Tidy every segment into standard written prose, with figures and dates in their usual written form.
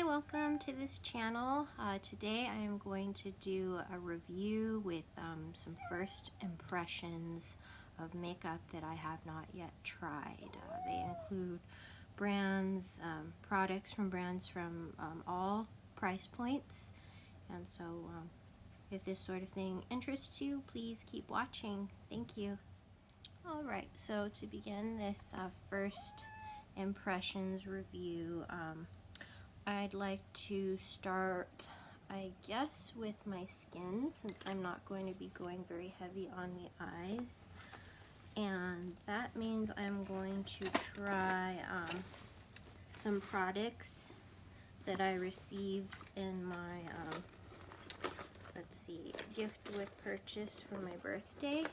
welcome to this channel. Today I am going to do a review with some first impressions of makeup that I have not yet tried. They include brands, products from brands from all price points, and so if this sort of thing interests you, please keep watching. Thank you. Alright, so to begin this first impressions review, I'd like to start, I guess, with my skin, since I'm not going to be going very heavy on the eyes. And that means I'm going to try some products that I received in my, let's see, gift with purchase for my birthday.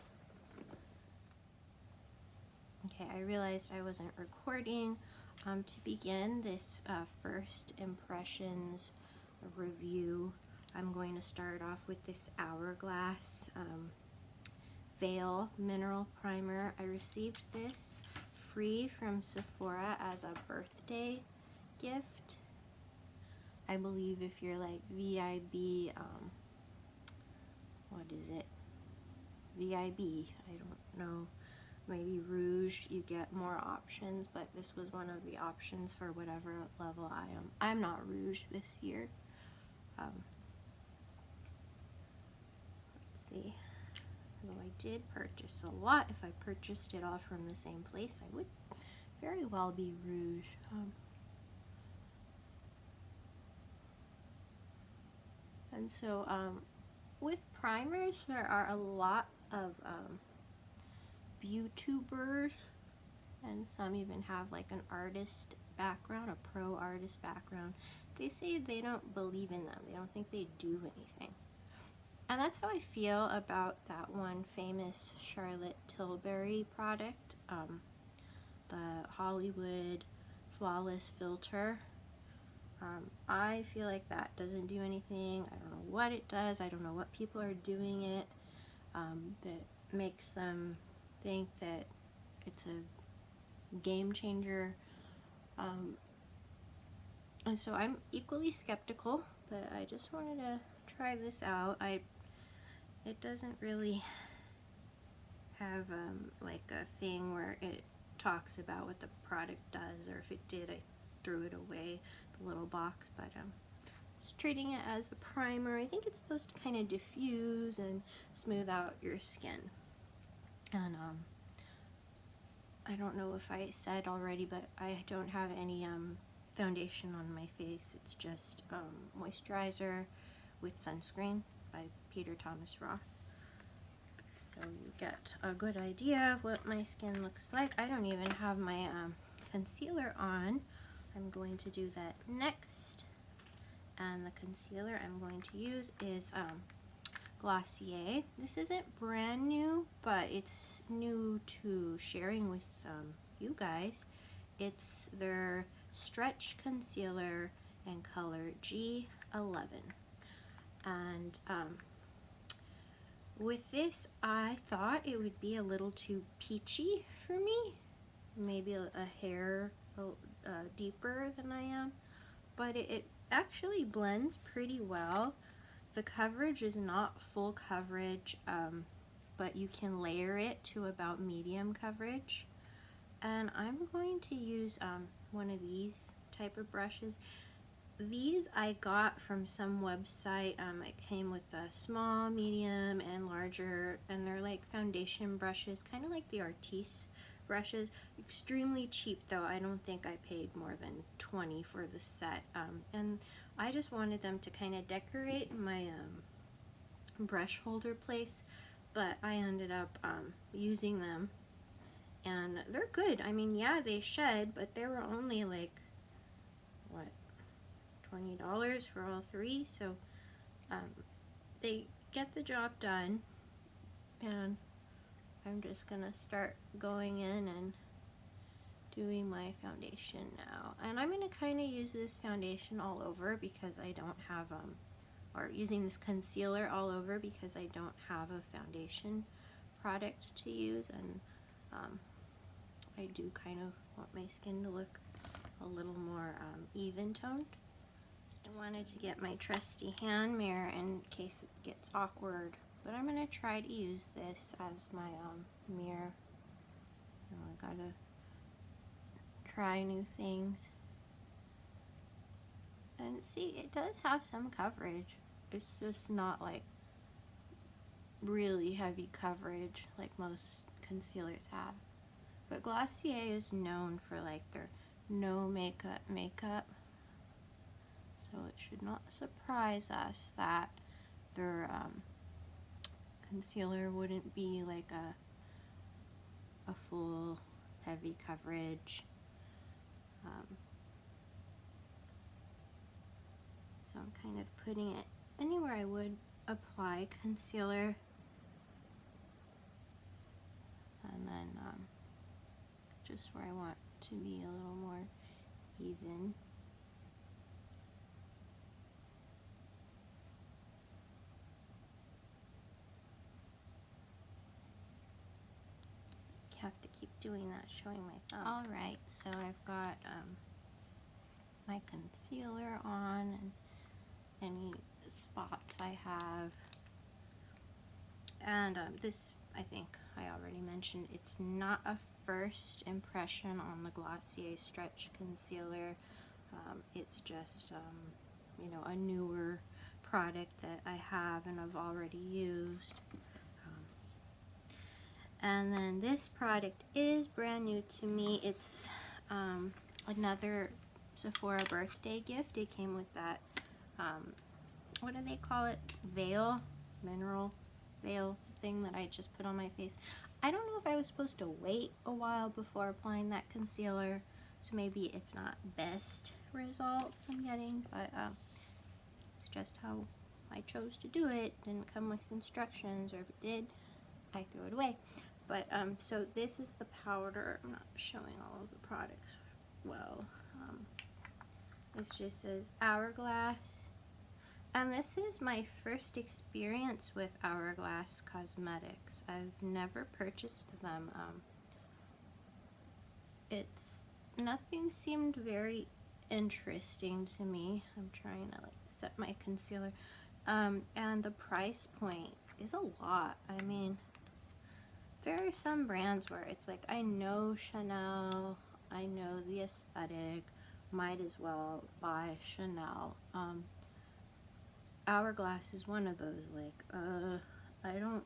Okay, I realized I wasn't recording. To begin this first impressions review, I'm going to start off with this Hourglass Veil Mineral Primer. I received this free from Sephora as a birthday gift. I believe if you're like VIB, what is it? VIB, I don't know. Maybe Rouge, you get more options, but this was one of the options for whatever level I am. I'm not Rouge this year. Let's see. Though I did purchase a lot. If I purchased it all from the same place, I would very well be Rouge. And so with primers, there are a lot of YouTubers, and some even have like an artist background, a pro artist background. They say they don't believe in them. They don't think they do anything. And that's how I feel about that one famous Charlotte Tilbury product, the Hollywood Flawless Filter. I feel like that doesn't do anything. I don't know what it does. I don't know what people are doing it that makes them think that it's a game changer, and so I'm equally skeptical, but I just wanted to try this out. It doesn't really have like a thing where it talks about what the product does, or if it did, I threw it away, the little box, but just treating it as a primer. I think it's supposed to kind of diffuse and smooth out your skin. And I don't know if I said already, but I don't have any foundation on my face. It's just moisturizer with sunscreen by Peter Thomas Roth. So you get a good idea of what my skin looks like. I don't even have my concealer on. I'm going to do that next. And the concealer I'm going to use is Glossier. This isn't brand new, but it's new to sharing with you guys. It's their Stretch Concealer in color G11. And with this, I thought it would be a little too peachy for me. Maybe a hair deeper than I am. But it actually blends pretty well. The coverage is not full coverage, but you can layer it to about medium coverage. And I'm going to use one of these type of brushes. These I got from some website. It came with a small, medium, and larger, and they're like foundation brushes, kind of like the Artis brushes. Extremely cheap though. I don't think I paid more than $20 for the set, and I just wanted them to kind of decorate my brush holder place, but I ended up using them, and they're good. I mean, yeah, they shed, but they were only like, what, $20 for all three, so they get the job done. And I'm just gonna start going in and doing my foundation now. And I'm gonna kind of use this foundation all over because I don't have, or using this concealer all over because I don't have a foundation product to use. And I do kind of want my skin to look a little more even toned. I wanted to get my trusty hand mirror in case it gets awkward, but I'm going to try to use this as my mirror. I gotta try new things. And see, it does have some coverage. It's just not like really heavy coverage like most concealers have. But Glossier is known for like their no makeup. So it should not surprise us that their concealer wouldn't be like a full heavy coverage. So I'm kind of putting it anywhere I would apply concealer, and then just where I want to be a little more even. You have to keep doing that, showing my thumb. Alright, so I've got my concealer on and any spots I have. And this, I think I already mentioned, it's not a first impression on the Glossier Stretch Concealer. It's just, you know, a newer product that I have and I've already used. And then this product is brand new to me. It's another Sephora birthday gift. It came with that, what do they call it? Veil? Mineral veil thing that I just put on my face. I don't know if I was supposed to wait a while before applying that concealer, so maybe it's not best results I'm getting, but it's just how I chose to do it. It didn't come with instructions, or if it did, I threw it away. But so this is the powder. I'm not showing all of the products well. This just says Hourglass. And this is my first experience with Hourglass Cosmetics. I've never purchased them. Nothing seemed very interesting to me. I'm trying to like set my concealer. And the price point is a lot. I mean, there are some brands where it's like, I know Chanel, I know the aesthetic, might as well buy Chanel. Hourglass is one of those, like, I don't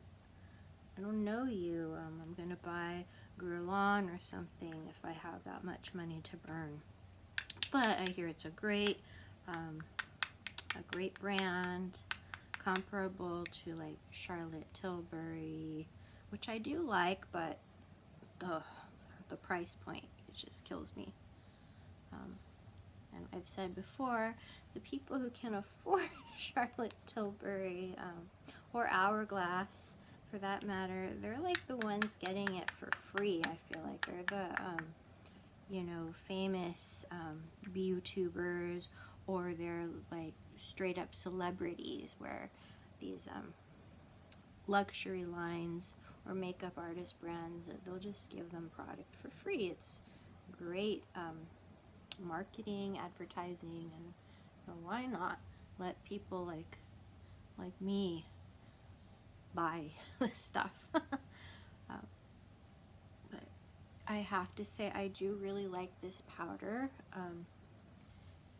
know you. I'm gonna buy Guerlain or something if I have that much money to burn. But I hear it's a great brand, comparable to like Charlotte Tilbury, which I do like, but the price point, it just kills me. And I've said before, the people who can afford Charlotte Tilbury or Hourglass, for that matter, they're like the ones getting it for free. I feel like they're the you know, famous YouTubers, or they're like straight up celebrities, where these luxury lines or makeup artist brands, they'll just give them product for free. It's great marketing, advertising, and why not let people like me buy this stuff? But I have to say, I do really like this powder.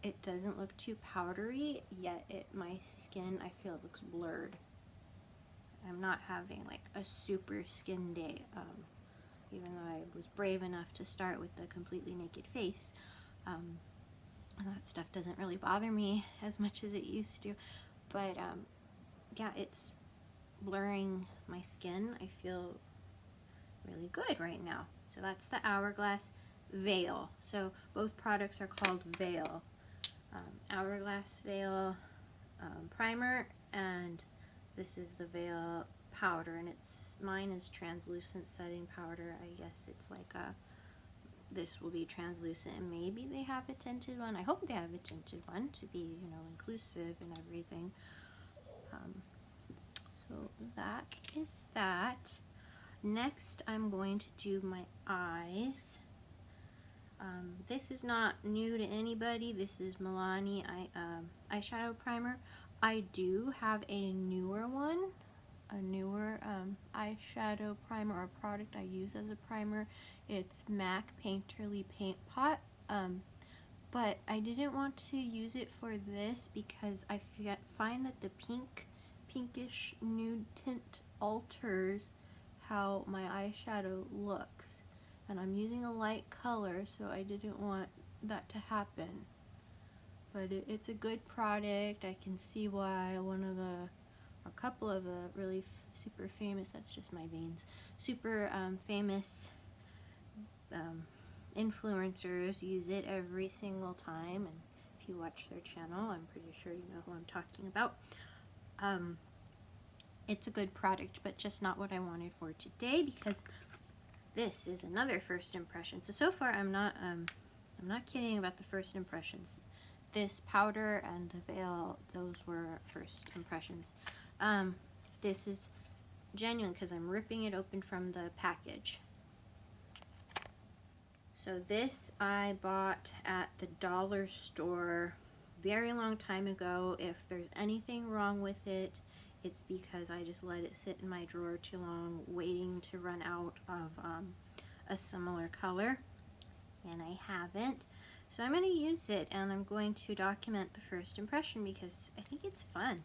It doesn't look too powdery, yet my skin, I feel, looks blurred. I'm not having like a super skin day, even though I was brave enough to start with the completely naked face. And that stuff doesn't really bother me as much as it used to. But yeah, it's blurring my skin. I feel really good right now. So that's the Hourglass Veil. So both products are called Veil. Hourglass Veil primer, and this is the Veil powder, and mine is translucent setting powder. I guess it's like this will be translucent, and maybe they have a tinted one. I hope they have a tinted one to be, you know, inclusive and everything. So that is that. Next, I'm going to do my eyes. This is not new to anybody. This is Milani eyeshadow primer. I do have a newer one, a newer eyeshadow primer or product I use as a primer. It's MAC Painterly Paint Pot. But I didn't want to use it for this because I find that the pinkish nude tint alters how my eyeshadow looks. And I'm using a light color, so I didn't want that to happen. But it's a good product. I can see why a couple of the really super famous, that's just my veins, super famous influencers use it every single time. And if you watch their channel, I'm pretty sure you know who I'm talking about. It's a good product, but just not what I wanted for today, because this is another first impression. So far I'm not kidding about the first impressions. This powder and the veil, those were first impressions. This is genuine because I'm ripping it open from the package. So this I bought at the dollar store very long time ago. If there's anything wrong with it, it's because I just let it sit in my drawer too long waiting to run out of a similar color, and I haven't. So I'm going to use it, and I'm going to document the first impression because I think it's fun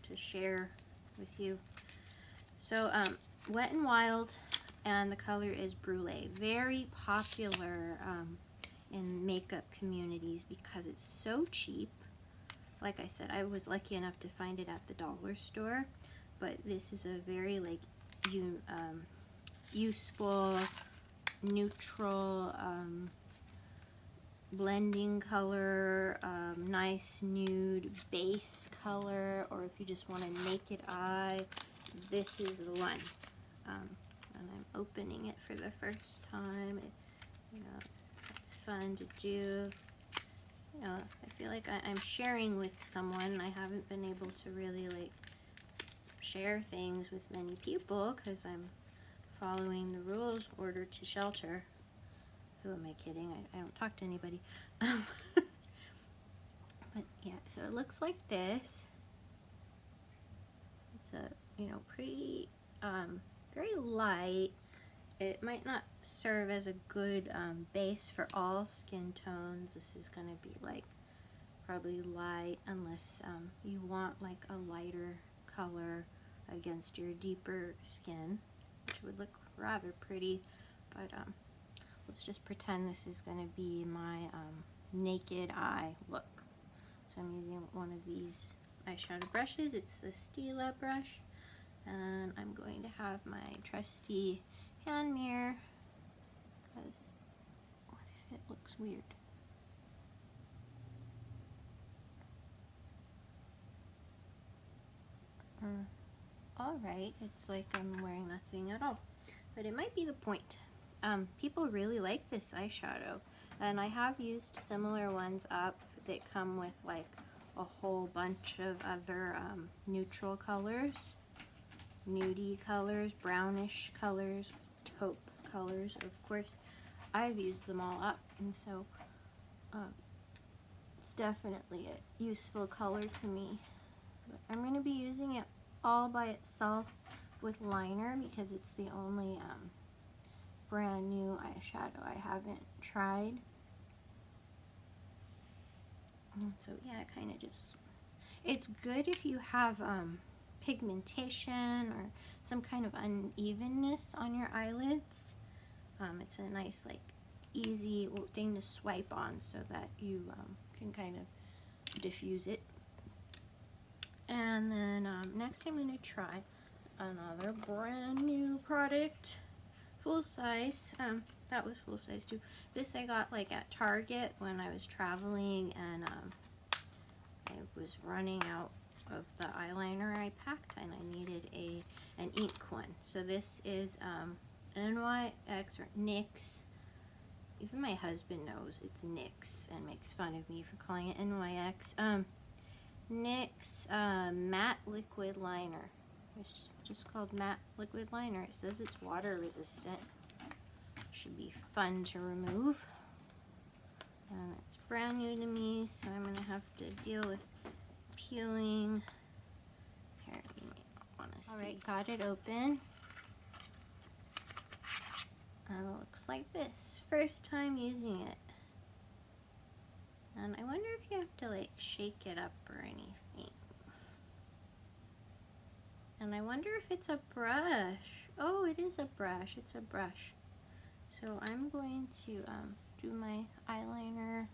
to share with you. So Wet n Wild, and the color is Brulee. Very popular in makeup communities because it's so cheap. Like I said, I was lucky enough to find it at the dollar store, but this is a very like useful, neutral, blending color, nice nude base color, or if you just want a naked eye, this is the one. And I'm opening it for the first time. It's fun to do. I feel like I'm sharing with someone. I haven't been able to really like share things with many people because I'm following the rules ordered to shelter. Who am I kidding? I don't talk to anybody. But yeah, so it looks like this. It's a, pretty, very light. It might not serve as a good base for all skin tones. This is going to be like probably light unless you want like a lighter color against your deeper skin, which would look rather pretty. But let's just pretend this is going to be my naked eye look. So I'm using one of these eyeshadow brushes. It's the Stila brush, and I'm going to have my trusty hand mirror, because what if it looks weird? Alright, it's like I'm wearing nothing at all, but it might be the point. People really like this eyeshadow, and I have used similar ones up that come with like a whole bunch of other neutral colors, nudie colors, brownish colors, taupe colors. Of course, I've used them all up, and so it's definitely a useful color to me. But I'm going to be using it all by itself with liner because it's the only brand new eyeshadow I haven't tried. And so yeah, it kind of just, it's good if you have pigmentation or some kind of unevenness on your eyelids. It's a nice like easy thing to swipe on so that you can kind of diffuse it. And then next I'm going to try another brand new product, full size. That was full size too. This I got like at Target when I was traveling, and I was running out of the eyeliner I packed, and I needed an ink one. So this is NYX or NYX. Even my husband knows it's NYX and makes fun of me for calling it NYX. NYX matte liquid liner. It's just called matte liquid liner. It says it's water resistant. Should be fun to remove. And it's brand new to me, so I'm gonna have to deal with peeling. Here, you might not want to see. Alright, got it open. And it looks like this. First time using it. And I wonder if you have to like shake it up or anything. And I wonder if it's a brush. Oh, it is a brush. It's a brush. So I'm going to do my eyeliner.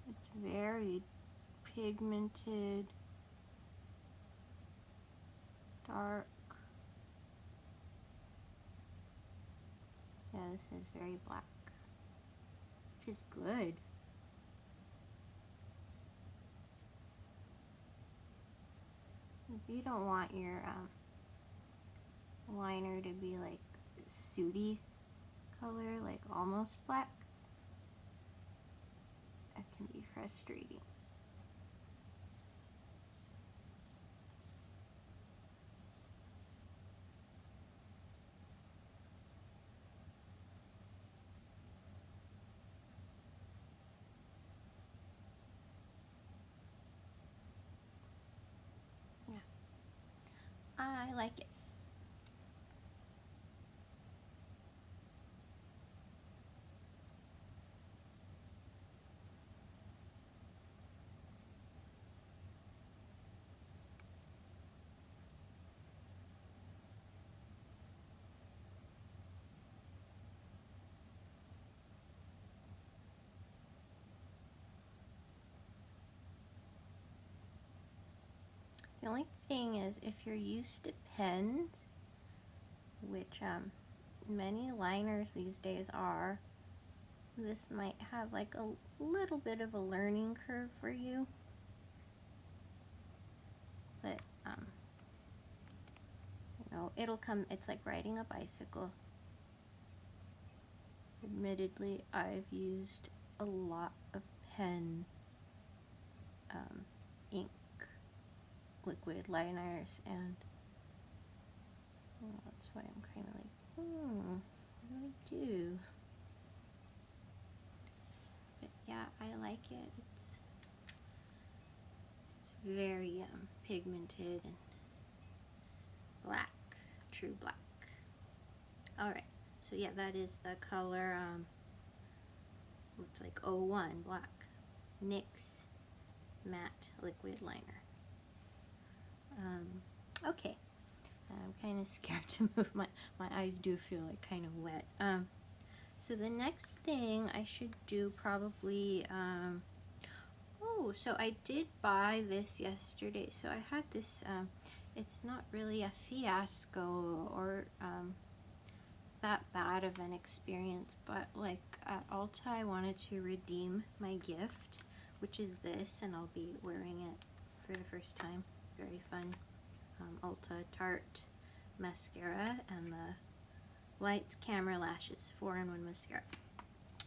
It's very pigmented, dark. Yeah, this is very black, which is good. If you don't want your liner to be like sooty color, like almost black, that can be frustrating. Yeah, I like it. The only thing is, if you're used to pens, which many liners these days are, this might have like a little bit of a learning curve for you. But you know, it'll come. It's like riding a bicycle. Admittedly, I've used a lot of pen ink liquid liners, and well, that's why I'm kind of like, what do I do? But yeah, I like it. It's very pigmented and black, true black. Alright, so yeah, that is the color, looks like 01 black, NYX matte liquid liner. Okay, I'm kind of scared to move. My eyes do feel like kind of wet. So the next thing I should do probably, oh, so I did buy this yesterday. So I had this, it's not really a fiasco or that bad of an experience, but like at Ulta I wanted to redeem my gift, which is this, and I'll be wearing it for the first time. Very fun. Ulta Tarte mascara and the Lights Camera Lashes 4-in-1 mascara.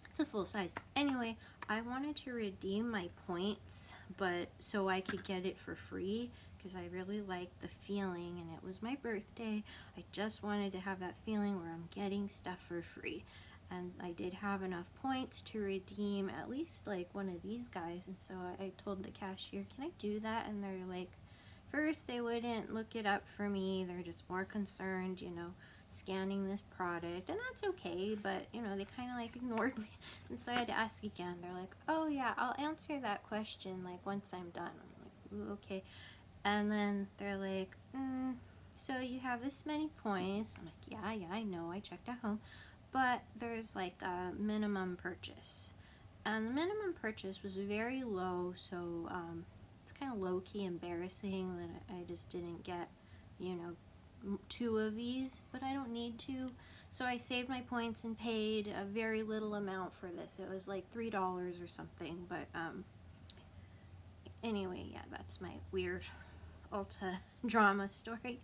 It's a full size. Anyway, I wanted to redeem my points, but so I could get it for free, because I really liked the feeling, and it was my birthday. I just wanted to have that feeling where I'm getting stuff for free. And I did have enough points to redeem at least like one of these guys, and so I told the cashier, can I do that? And they're like, first they wouldn't look it up for me. They're just more concerned, you know, scanning this product, and that's okay, but you know, they kind of like ignored me, and so I had to ask again. They're like, oh yeah, I'll answer that question like once I'm done. I'm like, ooh, okay. And then they're like, so you have this many points. I'm like, yeah, I know, I checked at home, but there's like a minimum purchase, and the minimum purchase was very low, so it's kind of low-key embarrassing that I just didn't get, you know, 2 of these, but I don't need to. So I saved my points and paid a very little amount for this. It was like $3 or something, but anyway, yeah, that's my weird Ulta drama story.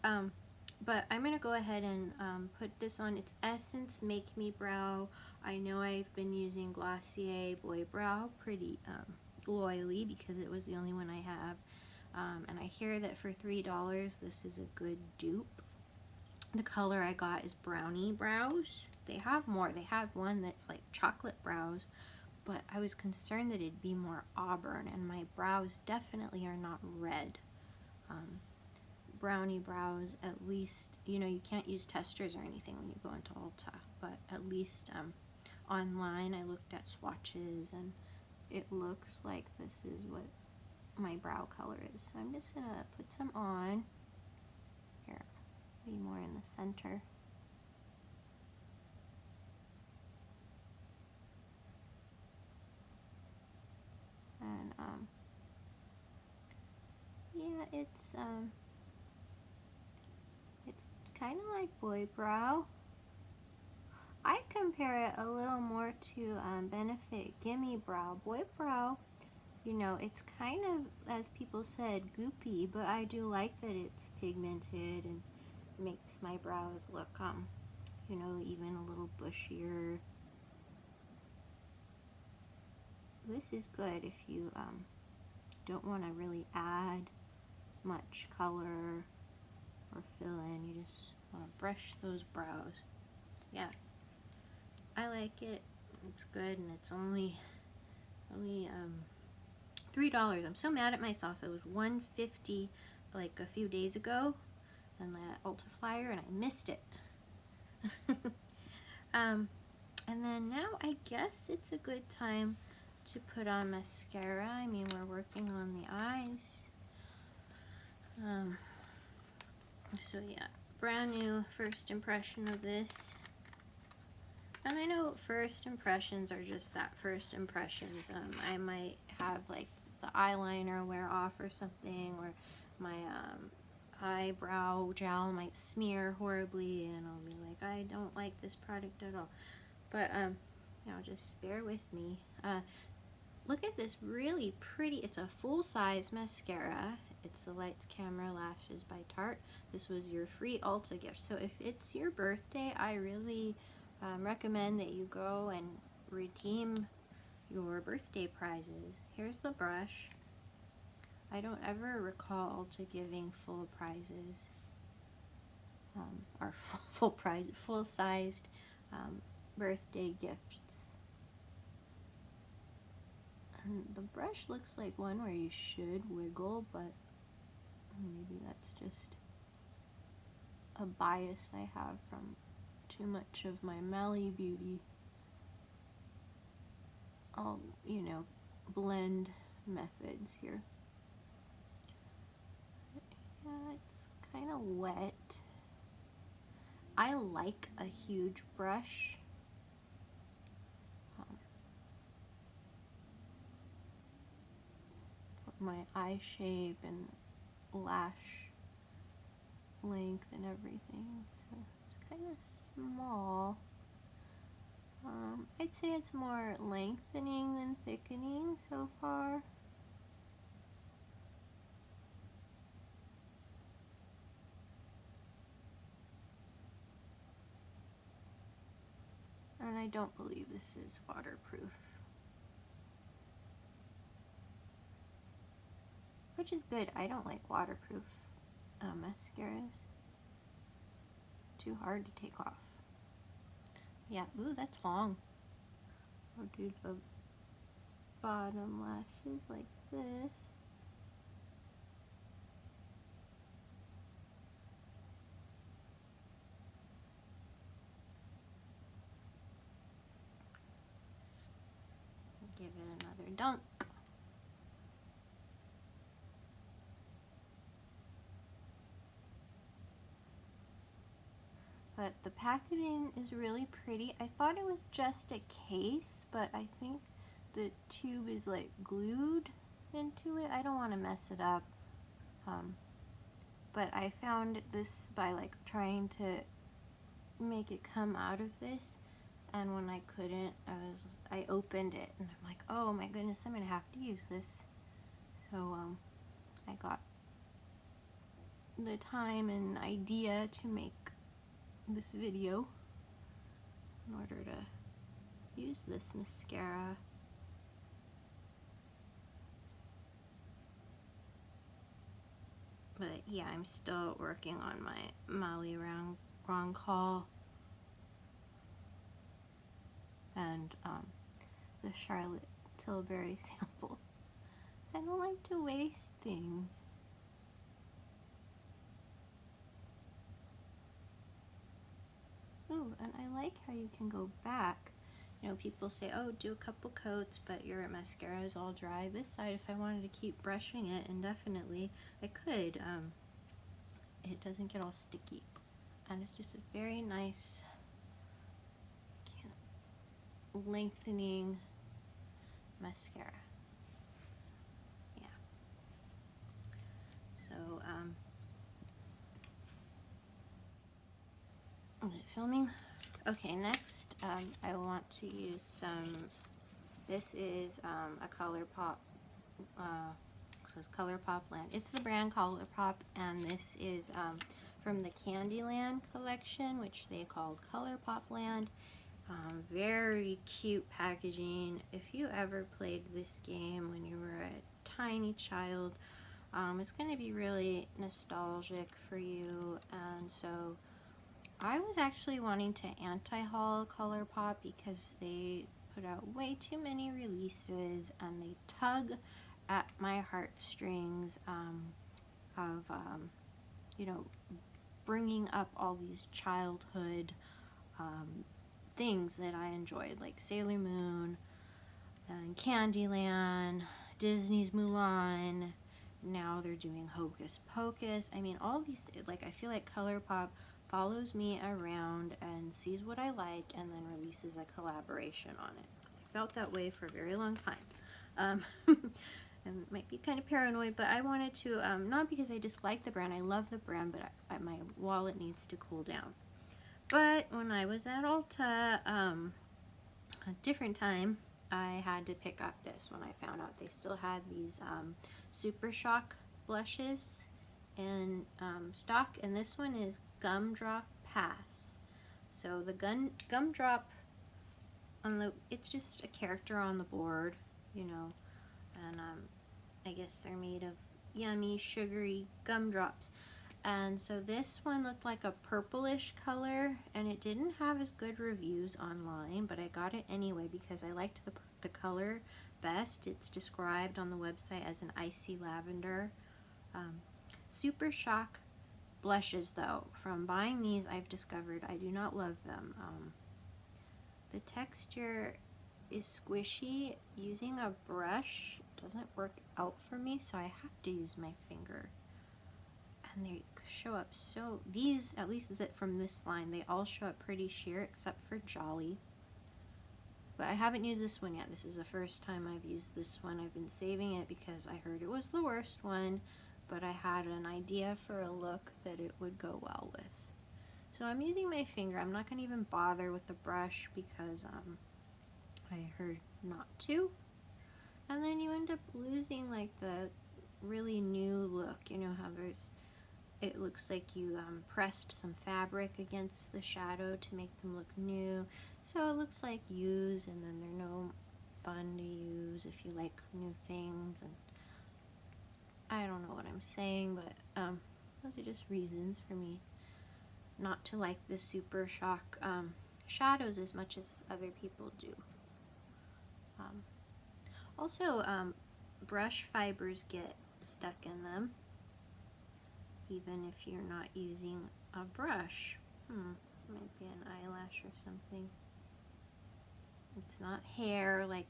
But I'm going to go ahead and put this on. It's Essence Make Me Brow. I know I've been using Glossier Boy Brow pretty loyally because it was the only one I have. And I hear that for $3 this is a good dupe. The color I got is Brownie Brows. They have more. They have one that's like chocolate brows, but I was concerned that it'd be more auburn, and my brows definitely are not red. Brownie Brows, at least, you know, you can't use testers or anything when you go into Ulta, but at least online I looked at swatches and it looks like this is what my brow color is. So I'm just gonna put some on. Here, be more in the center. And yeah, it's kind of like boy brow. I compare it a little more to Benefit Gimme Brow. Boy brow, you know, it's kind of, as people said, goopy, but I do like that it's pigmented and makes my brows look, you know, even a little bushier. This is good if you don't want to really add much color or fill in. You just want to brush those brows. Yeah, I like it. It's good, and it's only $3. I'm so mad at myself. It was $1.50 like a few days ago on that Ulta flyer, and I missed it. And then now I guess it's a good time to put on mascara. I mean, we're working on the eyes. So yeah, brand new first impression of this. And I know first impressions are just that, first impressions. I might have like the eyeliner wear off or something, or my eyebrow gel might smear horribly, and I'll be like, I don't like this product at all. But you know, just bear with me. Look at this really pretty, it's a full-size mascara. It's the Lights Camera Lashes by Tarte. This was your free Ulta gift. So if it's your birthday, I really recommend that you go and redeem your birthday prizes. Here's the brush. I don't ever recall Ulta giving full prizes, or full-sized birthday gifts. And the brush looks like one where you should wiggle, but maybe that's just a bias I have from too much of my Mally Beauty, you know, blend methods here. Yeah, it's kind of wet. I like a huge brush. For my eye shape and lash length and everything. So it's kind of small. I'd say it's more lengthening than thickening so far. And I don't believe this is waterproof. Which is good. I don't like waterproof mascaras. Too hard to take off. Yeah, ooh, that's long. I'll do the bottom lashes like this. Give it another dunk. But the packaging is really pretty. I thought it was just a case, but I think the tube is like glued into it. I don't want to mess it up. But I found this by like trying to make it come out of this, and when I couldn't, I opened it and I'm like, oh my goodness, I'm gonna have to use this. So I got the time and idea to make this video in order to use this mascara. But yeah, I'm still working on my Molly Broncal and the Charlotte Tilbury sample. I don't like to waste things. Ooh, and I like how you can go back. You know, people say, oh, do a couple coats, but your mascara is all dry. This side, if I wanted to keep brushing it indefinitely, I could. It doesn't get all sticky. And it's just a very nice, lengthening mascara. Yeah. So, is it filming? Okay, next, I want to use some, this is a ColourPop, says ColourPop Land. It's the brand ColourPop, and this is from the Candyland collection, which they called ColourPop Land. Very cute packaging. If you ever played this game when you were a tiny child, it's going to be really nostalgic for you. And so I was actually wanting to anti-haul ColourPop because they put out way too many releases and they tug at my heartstrings of you know, bringing up all these childhood things that I enjoyed, like Sailor Moon and Candyland, Disney's Mulan. Now they're doing Hocus Pocus. I mean, all these, like, I feel like ColourPop follows me around and sees what I like and then releases a collaboration on it. I felt that way for a very long time. And might be kind of paranoid, but I wanted to, not because I dislike the brand, I love the brand, but my wallet needs to cool down. But when I was at Ulta, a different time, I had to pick up this when I found out they still had these Super Shock blushes in stock, and this one is Gumdrop Pass. So the Gumdrop, it's just a character on the board, you know, and I guess they're made of yummy, sugary gumdrops. And so this one looked like a purplish color, and it didn't have as good reviews online, but I got it anyway because I liked the color best. It's described on the website as an icy lavender. Super Shock blushes, though, from buying these, I've discovered I do not love them. The texture is squishy. Using a brush doesn't work out for me, so I have to use my finger. And they show up so, these, at least from this line, they all show up pretty sheer except for Jolly. But I haven't used this one yet. This is the first time I've used this one. I've been saving it because I heard it was the worst one, but I had an idea for a look that it would go well with. So I'm using my finger. I'm not going to even bother with the brush because I heard not to. And then you end up losing like the really new look. You know how it looks like you pressed some fabric against the shadow to make them look new. So it looks like used, and then they're no fun to use if you like new things. And I don't know what I'm saying, but those are just reasons for me not to like the Super Shock shadows as much as other people do. Also, brush fibers get stuck in them, even if you're not using a brush. Might be an eyelash or something. It's not hair like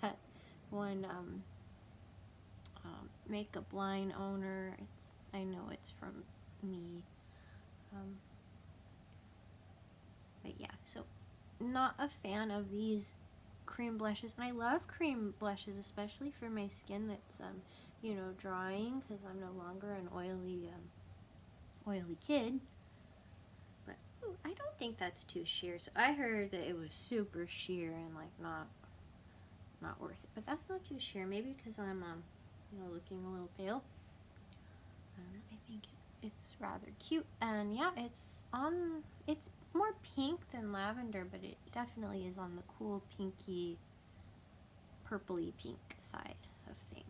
that one makeup line owner. I know it's from me. But yeah, so not a fan of these cream blushes. And I love cream blushes, especially for my skin that's you know, drying, because I'm no longer an oily kid. But ooh, I don't think that's too sheer. So I heard that it was super sheer and like not worth it. But that's not too sheer. Maybe because I'm you know, looking a little pale. I think it's rather cute. And yeah, it's more pink than lavender, but it definitely is on the cool pinky, purpley pink side of things.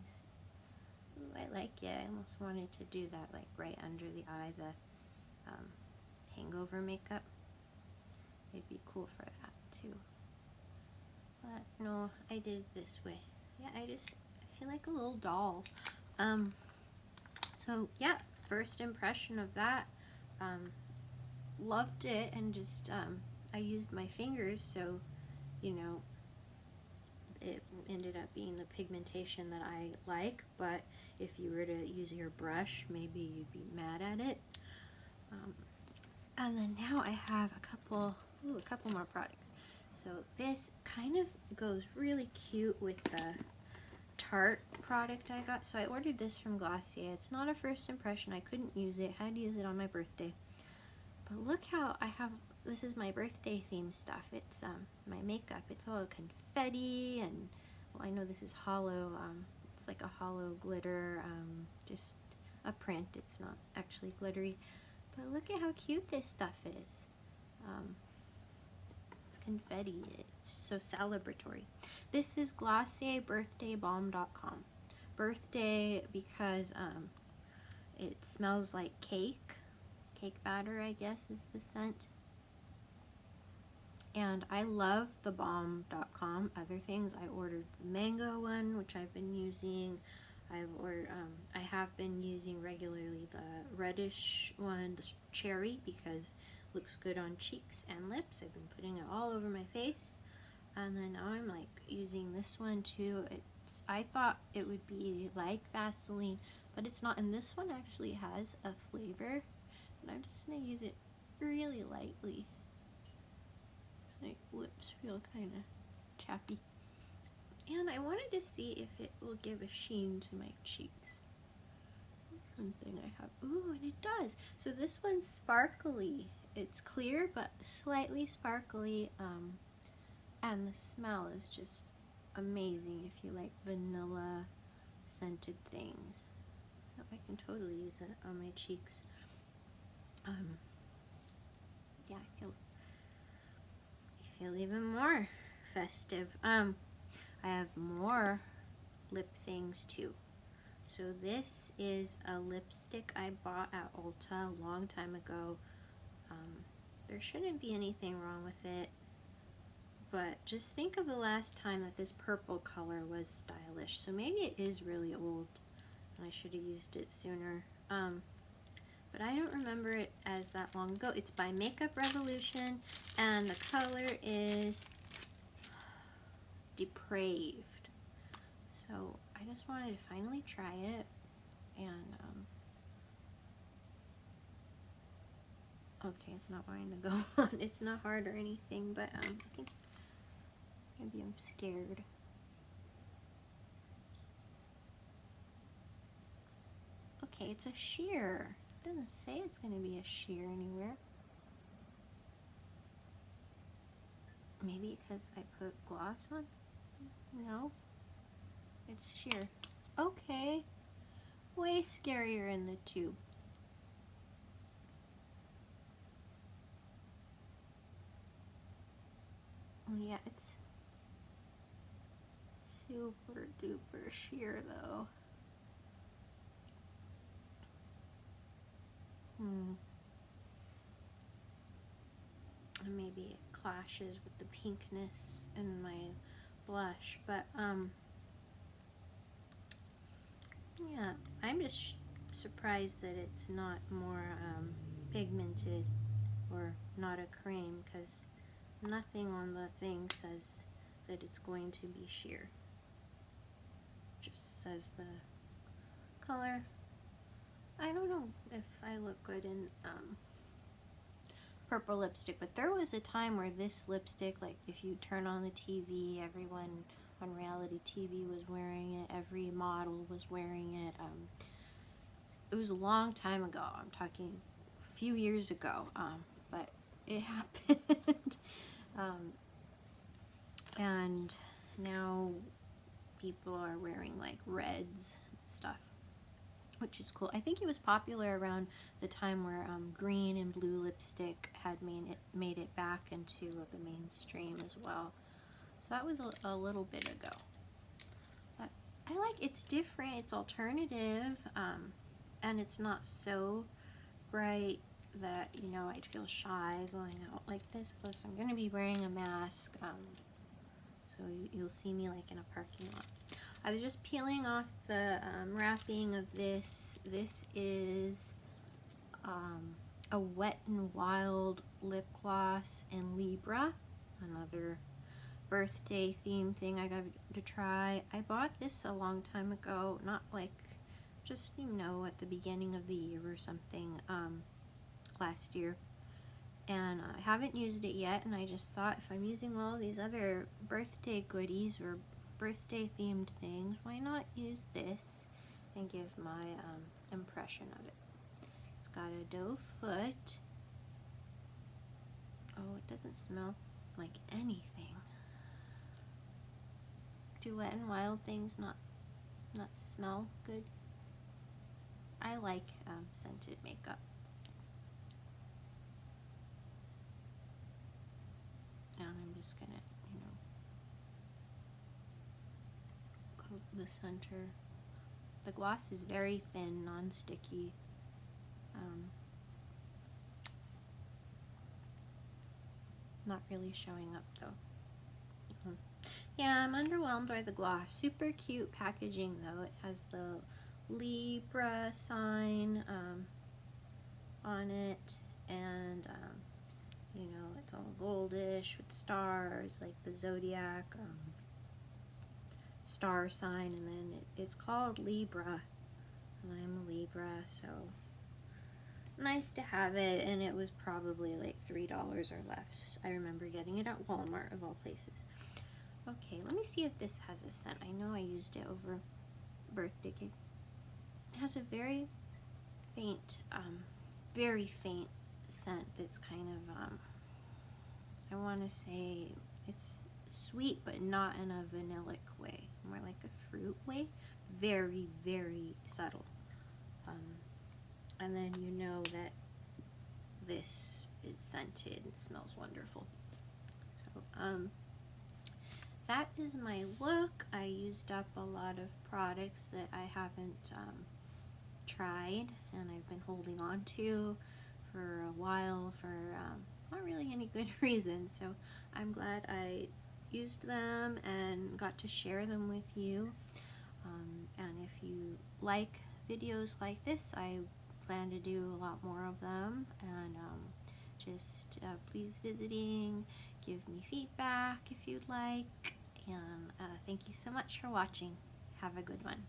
Ooh, I like it. I almost wanted to do that like right under the eye, the hangover makeup. It'd be cool for that too. But no, I did it this way. Yeah, I feel like a little doll. So yeah, first impression of that. Loved it, and just I used my fingers, so you know, it ended up being the pigmentation that I like. But if you were to use your brush, maybe you'd be mad at it. And then now I have a couple more products. So this kind of goes really cute with the Tarte product I got. So I ordered this from Glossier. It's not a first impression. I couldn't use it. I had to use it on my birthday. But look how I have, this is my birthday theme stuff. It's my makeup. It's all confetti, and well, I know this is hollow. It's like a hollow glitter, just a print. It's not actually glittery. But look at how cute this stuff is. It's confetti. It's so celebratory. This is Glossier BirthdayBalm.com. Birthday because it smells like cake. Cake batter, I guess, is the scent. And I love the balm.com. Other things, I ordered the mango one, which I've been using. I have been using regularly the reddish one, the cherry, because it looks good on cheeks and lips. I've been putting it all over my face. And then now I'm like using this one too. I thought it would be like Vaseline, but it's not. And this one actually has a flavor. And I'm just going to use it really lightly. My lips feel kind of chappy. And I wanted to see if it will give a sheen to my cheeks. One thing I have. Ooh, and it does. So this one's sparkly. It's clear, but slightly sparkly. And the smell is just amazing if you like vanilla scented things. So I can totally use it on my cheeks. Yeah, I feel even more festive. I have more lip things too. So this is a lipstick I bought at Ulta a long time ago. There shouldn't be anything wrong with it, but just think of the last time that this purple color was stylish. So maybe it is really old and I should have used it sooner. But I don't remember it as that long ago. It's by Makeup Revolution, and the color is Depraved. So I just wanted to finally try it, and okay, it's not wanting to go on. It's not hard or anything, but I think maybe I'm scared. Okay, it's a sheer. It doesn't say it's going to be a sheer anywhere. Maybe because I put gloss on? No. It's sheer. Okay. Way scarier in the tube. Yeah, it's super duper sheer though. And maybe it clashes with the pinkness in my blush, but yeah, I'm just surprised that it's not more pigmented or not a cream, because nothing on the thing says that it's going to be sheer. It just says the color. I don't know if I look good in purple lipstick, but there was a time where this lipstick, like if you turn on the TV, everyone on reality TV was wearing it, every model was wearing it. It was a long time ago. I'm talking a few years ago, but it happened. And now people are wearing like reds and stuff, which is cool. I think it was popular around the time where green and blue lipstick had made it back into the mainstream as well. So that was a little bit ago. But I like, it's different, it's alternative, and it's not so bright. that, you know, I'd feel shy going out like this. Plus, I'm going to be wearing a mask, so you'll see me like in a parking lot. I was just peeling off the wrapping of this. This is a Wet n Wild lip gloss in Libra, another birthday theme thing I got to try. I bought this a long time ago, not like just, you know, at the beginning of the year or something, last year, and I haven't used it yet, and I just thought, if I'm using all these other birthday goodies or birthday themed things, why not use this and give my impression of it. It's got a doe foot. Oh, it doesn't smell like anything. Do Wet n Wild things not smell good? I like scented makeup. And I'm just gonna, you know, coat the center. The gloss is very thin, non-sticky. Not really showing up though. Yeah, I'm underwhelmed by the gloss. Super cute packaging though. It has the Libra sign on it, and you know, it's all goldish with stars, like the zodiac star sign, and then it's called Libra, and I'm a Libra, so nice to have it. And it was probably like $3 or less. I remember getting it at Walmart, of all places. Okay, let me see if this has a scent. I know I used it over birthday cake. It has a very faint scent that's kind of, I want to say it's sweet, but not in a vanillic way, more like a fruit way. Very, very subtle. And then you know that this is scented and smells wonderful. So, that is my look. I used up a lot of products that I haven't tried, and I've been holding on to for a while for not really any good reason. So I'm glad I used them and got to share them with you. And if you like videos like this, I plan to do a lot more of them, and just please visiting, give me feedback if you'd like, and thank you so much for watching. Have a good one.